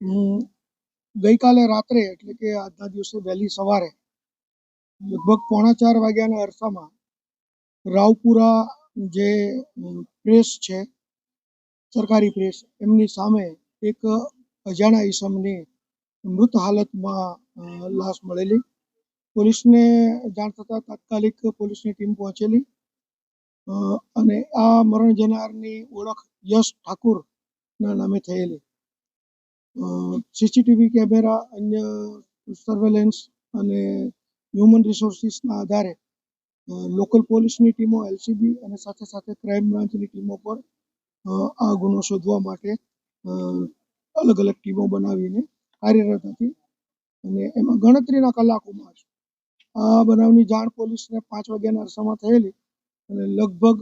ગઈકાલે રાત્રે એટલે કે આજના દિવસે વહેલી સવારે લગભગ 3:45 વાગ્યાના અરસામાં રાવપુરા જે પ્રેસ છે, સરકારી પ્રેસ, એમની સામે એક અજાણ્યા ઈસમની મૃત હાલતમાં લાશ મળેલી. પોલીસને જાણ થતાં તાત્કાલિક પોલીસની ટીમ પહોંચેલી અને આ મરણ જનારની ઓળખ યશ ઠાકુરના નામે થયેલી. સીસીટીવી કેમેરા, અન્ય સર્વેલન્સ અને હ્યુમન રિસોર્સિસના આધારે લોકલ પોલીસની ટીમો, એલસીબી અને સાથે સાથે ક્રાઇમ બ્રાન્ચની ટીમો પર આ ગુનો શોધવા માટે અલગ અલગ ટીમો બનાવીને કાર્યરત હતી. અને એમાં ગણતરીના કલાકોમાં જ આ બનાવની જાણ પોલીસને 5 વાગ્યાના અરસામાં થયેલી અને લગભગ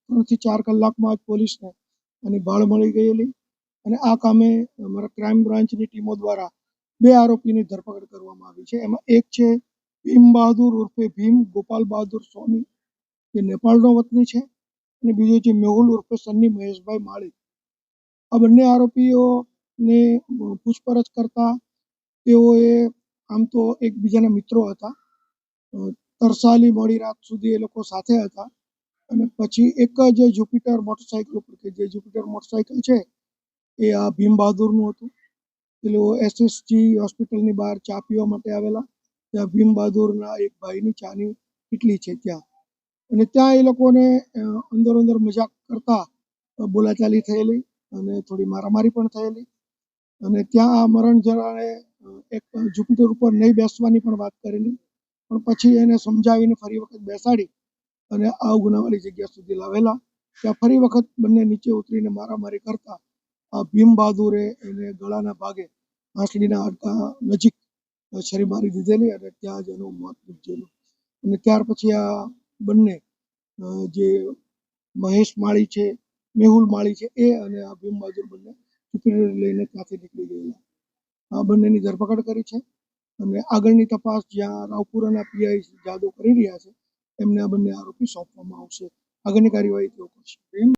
3 થી 4 કલાકમાં જ પોલીસને આની ભાળ મળી ગયેલી. અને આ કામે અમારા ક્રાઇમ બ્રાન્ચની ટીમો દ્વારા 2 આરોપીની ધરપકડ કરવામાં આવી છે. એમાં એક છે ભીમ બહાદુર ઉર્ફે ભીમ ગોપાલ બહાદુર સોની, જે નેપાળનો વતની છે, અને બીજો છે મેહુલ ઉર્ફે સન્ની મહેશભાઈ માળી. આ બંને આરોપીઓને પૂછપરછ કરતા તેઓએ આમ તો એકબીજાના મિત્રો હતા. તરસાલી મોડી રાત સુધી એ લોકો સાથે હતા અને પછી એક જ જુપિટર મોટરસાઇકલ ઉપર, કે જે જુપિટર મોટરસાઇકલ છે એ આ ભીમ બહાદુરનું હતું. પેલો એસએસજી હોસ્પિટલની બહાર ચા પીવા માટે આવેલા, ત્યાં ભીમ બહાદુરના એક ભાઈની ચાની કીટલી છે ત્યાં, અને ત્યાં એ લોકોને અંદર અંદર મજાક કરતા બોલાચાલી થયેલી અને થોડી મારામારી પણ થયેલી. અને ત્યાં આ મરણ જનારે એક જુપિટર ઉપર નહીં બેસવાની પણ વાત કરેલી, પણ પછી એને સમજાવીને ફરી વખત બેસાડી અને આ ગુનાવાળી જગ્યા સુધી લાવેલા. ત્યાં ફરી વખત બંને નીચે ઉતરીને મારામારી કરતા આ ભીમ બહાદુરે એને ગળાના ભાગે આંસળીના હાડકા નજીક છરી મારી દીધેલી અને ત્યાં જ એનું મોત નીપજેલું. અને ત્યાર પછી આ બંને જે મહેશ માળી છે, મેહુલ માળી છે, એ અને આ ભીમ બહાદુર બંને જુપિટર લઈને ત્યાંથી નીકળી ગયેલા. આ બંનેની ધરપકડ કરી છે અને આગળની તપાસ જ્યાં રાવપુરાના પીઆઈ જાદવ કરી રહ્યા છે, એમને આ બંને આરોપી સોંપવામાં આવશે. આગળની કાર્યવાહી તેઓ કરશે.